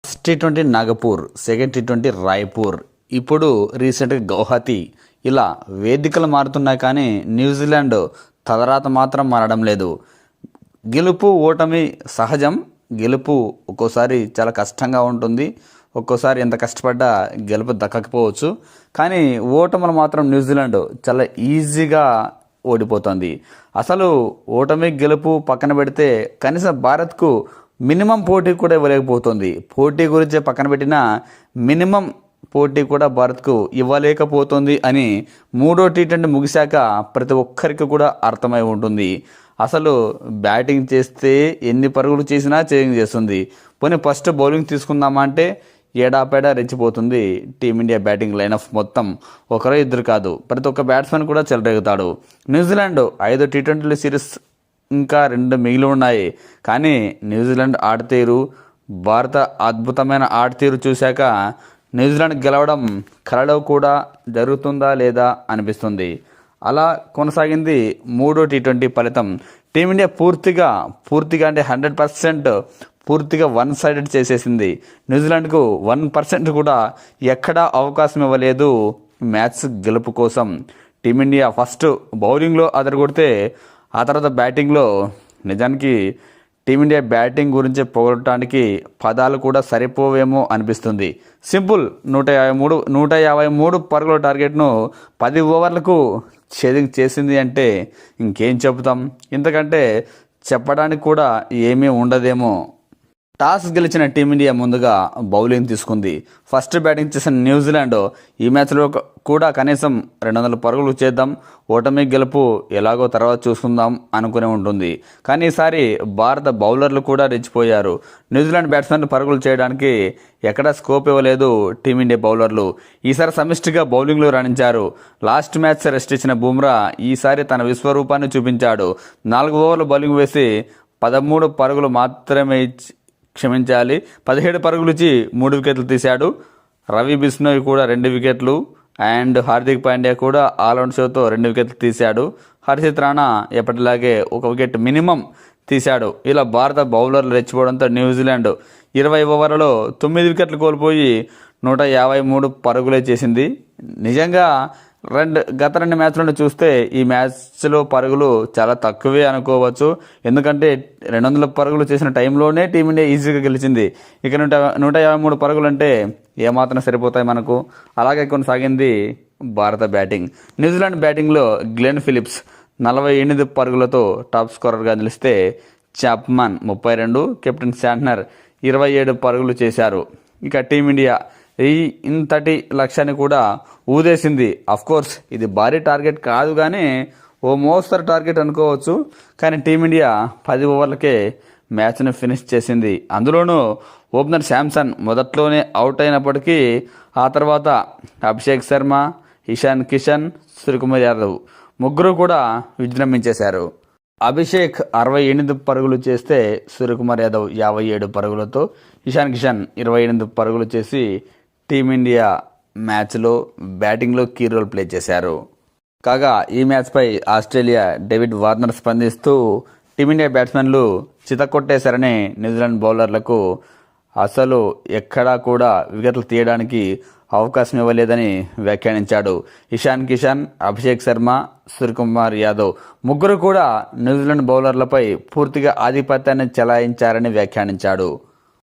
First T20 Nagpur, second T20 Raipur, ఇప్పుడు రీసెంట్గా గౌహతి, ఇలా వేదికలు మారుతున్నాయి కానీ న్యూజిలాండ్ తలరాత మాత్రం మారడం లేదు. గెలుపు ఓటమి సహజం. గెలుపు ఒక్కోసారి చాలా కష్టంగా ఉంటుంది, ఒక్కోసారి ఎంత కష్టపడ్డా గెలుపు దక్కకపోవచ్చు. కానీ ఓటములు మాత్రం న్యూజిలాండ్ చాలా ఈజీగా ఓడిపోతుంది. అసలు ఓటమి గెలుపు పక్కన పెడితే కనీసం భారత్కు మినిమం పోటీ కూడా ఇవ్వలేకపోతుంది. పోటీ గురించే పక్కన పెట్టినా మినిమం పోటీ కూడా భారత్కు ఇవ్వలేకపోతుంది అని మూడో టీ20 ముగిశాక ప్రతి ఒక్కరికి కూడా అర్థమై ఉంటుంది. అసలు బ్యాటింగ్ చేస్తే ఎన్ని పరుగులు చేసినా చేంజ్ చేస్తుంది. పోనీ ఫస్ట్ బౌలింగ్ తీసుకుందామా అంటే ఏడాపేడా రెచ్చిపోతుంది. టీమిండియా బ్యాటింగ్ లైనప్ మొత్తం ఒకరో ఇద్దరు కాదు, ప్రతి ఒక్క బ్యాట్స్మెన్ కూడా చెలరేగుతాడు. న్యూజిలాండ్ 5 టీ20 సిరీస్ ఇంకా 2 మిగిలి ఉన్నాయి. కానీ న్యూజిలాండ్ ఆడతీరు, భారత అద్భుతమైన ఆడతీరు చూశాక న్యూజిలాండ్ గెలవడం కలలో కూడా జరుగుతుందా లేదా అనిపిస్తుంది. అలా కొనసాగింది మూడో టీ20 ఫలితం. టీమిండియా పూర్తిగా అంటే 100% పూర్తిగా వన్ సైడెడ్ చేసేసింది. న్యూజిలాండ్కు 1% కూడా ఎక్కడా అవకాశం ఇవ్వలేదు మ్యాచ్ గెలుపు కోసం. టీమిండియా ఫస్ట్ బౌలింగ్లో అదరగొడితే ఆ తర్వాత బ్యాటింగ్లో నిజానికి టీమిండియా బ్యాటింగ్ గురించి పొగడటానికి పదాలు కూడా సరిపోవేమో అనిపిస్తుంది. సింపుల్ 153 పరుగుల టార్గెట్ను 10 ఓవర్లకు ఛేదింగ్ చేసింది అంటే ఇంకేం చెబుతాం. ఇంతకంటే చెప్పడానికి కూడా ఏమీ ఉండదేమో. టాస్ గెలిచిన టీమిండియా ముందుగా బౌలింగ్ తీసుకుంది. ఫస్ట్ బ్యాటింగ్ చేసిన న్యూజిలాండ్ ఈ మ్యాచ్లో కూడా కనీసం 200 పరుగులు చేద్దాం, ఓటమి గెలుపు ఎలాగో తర్వాత చూసుకుందాం అనుకునే ఉంటుంది. కానీ ఈసారి భారత బౌలర్లు కూడా రెచ్చిపోయారు. న్యూజిలాండ్ బ్యాట్స్మెన్ పరుగులు చేయడానికి ఎక్కడా స్కోప్ ఇవ్వలేదు టీమిండియా బౌలర్లు. ఈసారి సమిష్టిగా బౌలింగ్లో రాణించారు. లాస్ట్ మ్యాచ్ రెస్ట్ ఇచ్చిన బుమ్రా ఈసారి తన విశ్వరూపాన్ని చూపించాడు. 4 ఓవర్లు బౌలింగ్ వేసి 13 పరుగులు మాత్రమే 17 పరుగులు ఇచ్చి 3 వికెట్లు తీశాడు. రవి బిష్ణోయ్ కూడా 2 వికెట్లు అండ్ హార్దిక్ పాండ్యా కూడా ఆల్రౌండ్ షోతో 2 వికెట్లు తీశాడు. హర్షిత్ రాణా ఎప్పటిలాగే 1 వికెట్ మినిమం తీశాడు. ఇలా భారత బౌలర్లు రెచ్చిపోవడంతో న్యూజిలాండ్ 20 ఓవర్లలో 9 వికెట్లు కోల్పోయి 153 పరుగులే చేసింది. నిజంగా గత 2 మ్యాచ్లను చూస్తే ఈ మ్యాచ్లో పరుగులు చాలా తక్కువే అనుకోవచ్చు. ఎందుకంటే 200 పరుగులు చేసిన టైంలోనే టీమిండియా ఈజీగా గెలిచింది. ఇక 153 పరుగులు అంటే ఏమాత్రం సరిపోతాయి మనకు. అలాగే కొనసాగింది భారత బ్యాటింగ్. న్యూజిలాండ్ బ్యాటింగ్లో గ్లెన్ ఫిలిప్స్ 48 పరుగులతో టాప్ స్కోరర్గా నిలిస్తే చాప్మన్ 32, కెప్టెన్ శాంట్నర్ 27 పరుగులు చేశారు. ఇక టీమిండియా ఇంతటి లక్ష్యాన్ని కూడా ఊదేసింది. అఫ్కోర్స్ ఇది భారీ టార్గెట్ కాదు కానీ ఓ మోస్తరు టార్గెట్ అనుకోవచ్చు. కానీ టీమిండియా 10 ఓవర్లకే మ్యాచ్ను ఫినిష్ చేసింది. అందులోనూ ఓపెనర్ శాంసన్ మొదట్లోనే అవుట్ అయినప్పటికీ ఆ తర్వాత అభిషేక్ శర్మ, ఇషాన్ కిషన్, సూర్యకుమార్ యాదవ్ ముగ్గురు కూడా విజృంభించేశారు. అభిషేక్ 68 పరుగులు చేస్తే సూర్యకుమార్ యాదవ్ 57 పరుగులతో, ఇషాన్ కిషన్ 28 పరుగులు చేసి టీమిండియా మ్యాచ్లో బ్యాటింగ్లో కీ రోల్ ప్లే చేశారు. కాగా ఈ మ్యాచ్పై ఆస్ట్రేలియా డేవిడ్ వార్నర్ స్పందిస్తూ టీమిండియా బ్యాట్స్మెన్లు చితకొట్టేశారని న్యూజిలాండ్ బౌలర్లకు అసలు ఎక్కడా కూడా వికెట్లు తీయడానికి అవకాశం ఇవ్వలేదని వ్యాఖ్యానించాడు. ఇషాన్ కిషన్, అభిషేక్ శర్మ, సూర్యకుమార్ యాదవ్ ముగ్గురు కూడా న్యూజిలాండ్ బౌలర్లపై పూర్తిగా ఆధిపత్యాన్ని చెలాయించారని వ్యాఖ్యానించాడు.